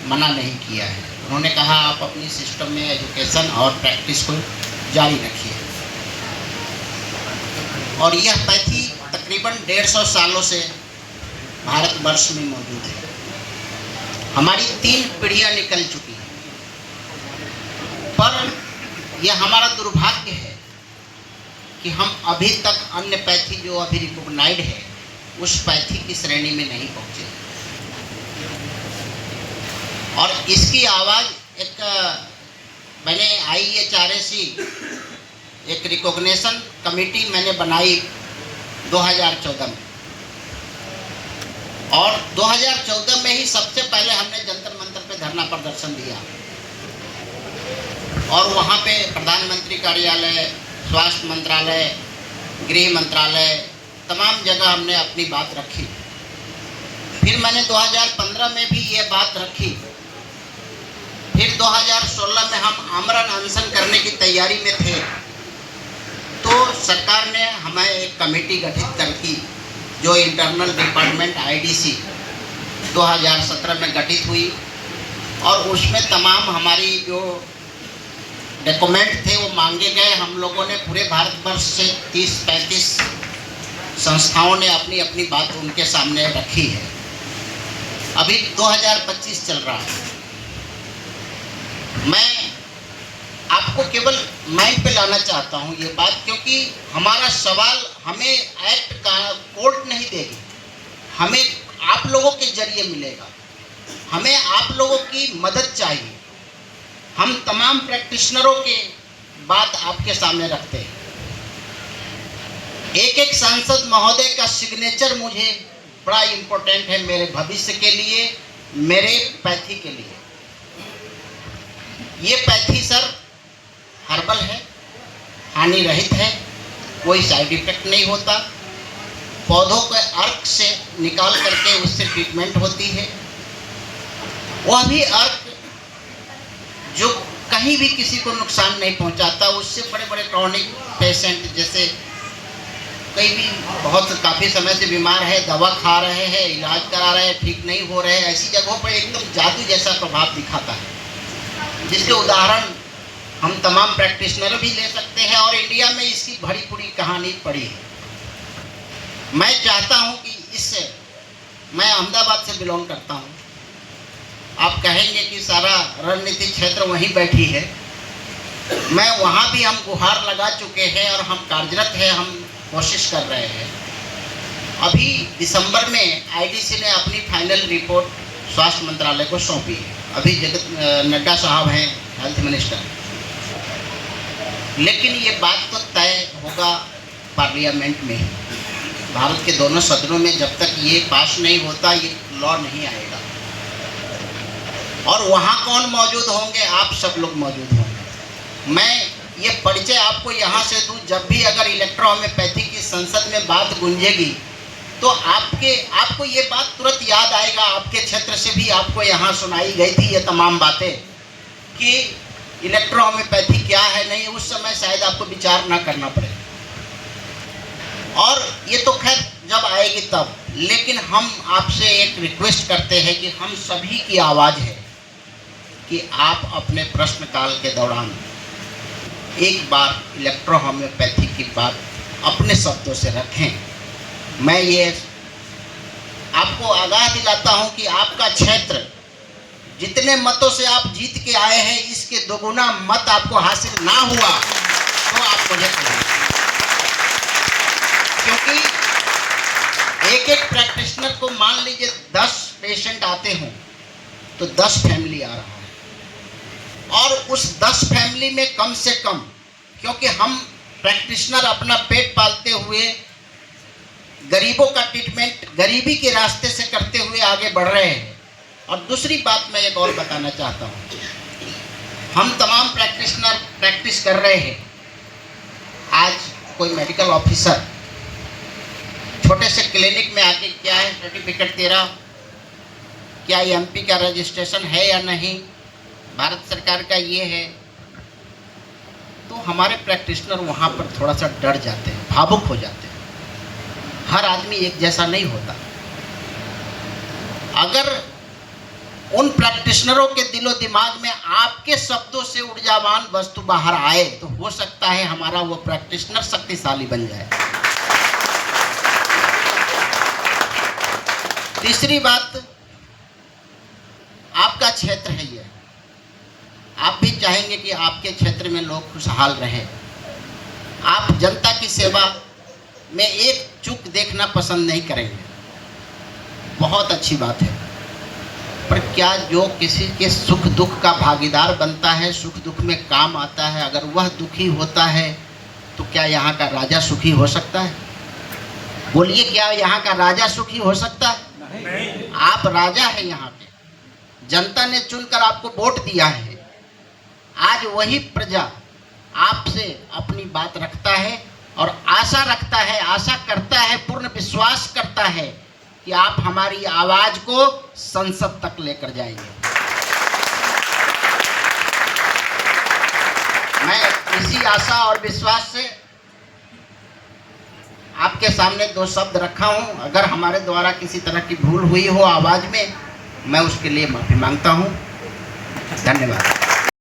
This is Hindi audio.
मना नहीं किया है। उन्होंने कहा आप अपनी सिस्टम में एजुकेशन और प्रैक्टिस को जारी रखिए। और यह पैथी तकरीबन 150 सालों से भारतवर्ष में मौजूद है। हमारी 3 पीढ़ियां निकल चुकी हैं, पर यह हमारा दुर्भाग्य है कि हम अभी तक अन्य पैथी जो अभी रिकॉग्नाइज्ड है उस पैथी की श्रेणी में नहीं पहुंचे। और इसकी आवाज़ एक मैंने IHRAC एक रिकॉग्निशन कमेटी मैंने बनाई 2014 में, और 2014 में ही सबसे पहले हमने जंतर मंतर पे धरना प्रदर्शन दिया और वहाँ पे प्रधानमंत्री कार्यालय, स्वास्थ्य मंत्रालय, गृह मंत्रालय, तमाम जगह हमने अपनी बात रखी। फिर मैंने 2015 में भी ये बात रखी। फिर 2016 में हम आमरण अनशन करने की तैयारी में थे, तो सरकार ने हमें एक कमेटी गठित कर की जो इंटरनल डिपार्टमेंट IDC 2017 में गठित हुई, और उसमें तमाम हमारी जो डॉक्यूमेंट थे वो मांगे गए। हम लोगों ने पूरे भारतवर्ष से 30-35 संस्थाओं ने अपनी अपनी बात उनके सामने रखी है। अभी 2025 चल रहा है। मैं आपको केवल माइंड पे लाना चाहता हूँ ये बात, क्योंकि हमारा सवाल हमें एक्ट का कोर्ट नहीं देगी, हमें आप लोगों के जरिए मिलेगा। हमें आप लोगों की मदद चाहिए। हम तमाम प्रैक्टिशनरों के बात आपके सामने रखते हैं। एक एक सांसद महोदय का सिग्नेचर मुझे बड़ा इम्पोर्टेंट है मेरे भविष्य के लिए, मेरे पैथी के लिए। ये पैथी सर हर्बल है, हानि रहित है, कोई साइड इफेक्ट नहीं होता। पौधों के अर्क से निकाल करके उससे ट्रीटमेंट होती है। वह भी अर्क जो कहीं भी किसी को नुकसान नहीं पहुंचाता। उससे बड़े बड़े क्रॉनिक पेशेंट, जैसे कई भी बहुत काफ़ी समय से बीमार है, दवा खा रहे हैं, इलाज करा रहे हैं, ठीक नहीं हो रहे हैं, ऐसी जगहों पर एकदम जादू जैसा प्रभाव दिखाता है, जिसके उदाहरण हम तमाम प्रैक्टिशनर भी ले सकते हैं। और इंडिया में इसकी भरी पूरी कहानी पड़ी है। मैं चाहता हूं कि इससे, मैं अहमदाबाद से बिलोंग करता हूं, आप कहेंगे कि सारा रणनीतिक क्षेत्र वहीं बैठी है। मैं वहाँ भी हम गुहार लगा चुके हैं और हम कार्यरत हैं, हम कोशिश कर रहे हैं। अभी दिसंबर में IDC ने अपनी फाइनल रिपोर्ट स्वास्थ्य मंत्रालय को सौंपी है। अभी जगत नड्डा साहब हैं हेल्थ मिनिस्टर, लेकिन ये बात तो तय होगा पार्लियामेंट में। भारत के दोनों सदनों में जब तक ये पास नहीं होता ये लॉ नहीं आएगा। और वहाँ कौन मौजूद होंगे? आप सब लोग मौजूद होंगे। मैं ये परिचय आपको यहाँ से दूँ, जब भी अगर इलेक्ट्रोहोम्योपैथी की संसद में बात गूंजेगी तो आपको ये बात तुरंत याद आएगा। आपके क्षेत्र से भी आपको यहाँ सुनाई गई थी ये तमाम बातें कि इलेक्ट्रोहोम्योपैथी क्या है, नहीं, उस समय शायद आपको विचार ना करना पड़े। और ये तो खैर जब आएगी तब, लेकिन हम आपसे एक रिक्वेस्ट करते हैं कि हम सभी की आवाज़ है कि आप अपने प्रश्नकाल के दौरान एक बार इलेक्ट्रोहोम्योपैथी की बात अपने शब्दों से रखें। मैं ये आपको आगाह दिलाता हूं कि आपका क्षेत्र जितने मतों से आप जीत के आए हैं, इसके दोगुना मत आपको हासिल ना हुआ तो आप मुझे कहिए, क्योंकि एक एक प्रैक्टिशनर को मान लीजिए 10 पेशेंट आते हों तो 10 फैमिली आ रहा है, और उस 10 फैमिली में कम से कम, क्योंकि हम प्रैक्टिशनर अपना पेट पालते हुए गरीबों का ट्रीटमेंट गरीबी के रास्ते से करते हुए आगे बढ़ रहे हैं। और दूसरी बात मैं एक और बताना चाहता हूँ, हम तमाम प्रैक्टिशनर प्रैक्टिस कर रहे हैं। आज कोई मेडिकल ऑफिसर छोटे से क्लिनिक में आके क्या है सर्टिफिकेट तेरा, क्या MP का रजिस्ट्रेशन है या नहीं, भारत सरकार का ये है, तो हमारे प्रैक्टिशनर वहाँ पर थोड़ा सा डर जाते हैं, भावुक हो जाते हैं। हर आदमी एक जैसा नहीं होता। अगर उन प्रैक्टिशनरों के दिलो दिमाग में आपके शब्दों से ऊर्जावान वस्तु बाहर आए तो हो सकता है हमारा वो प्रैक्टिशनर शक्तिशाली बन जाए। तीसरी बात, आपका क्षेत्र है ये, आप भी चाहेंगे कि आपके क्षेत्र में लोग खुशहाल रहे। आप जनता की सेवा में एक चूक देखना पसंद नहीं करेंगे, बहुत अच्छी बात है, पर क्या जो किसी के सुख दुख का भागीदार बनता है, सुख दुख में काम आता है, अगर वह दुखी होता है तो क्या यहाँ का राजा सुखी हो सकता है? बोलिए, क्या यहाँ का राजा सुखी हो सकता है? नहीं। आप राजा है यहाँ पे, जनता ने चुनकर आपको वोट दिया है। आज वही प्रजा आपसे अपनी बात रखता है और आशा रखता है, आशा करता है, पूर्ण विश्वास करता है कि आप हमारी आवाज को संसद तक लेकर जाएंगे। मैं इसी आशा और विश्वास से आपके सामने 2 शब्द रखा हूं। अगर हमारे द्वारा किसी तरह की भूल हुई हो आवाज में, मैं उसके लिए माफी मांगता हूं। धन्यवाद।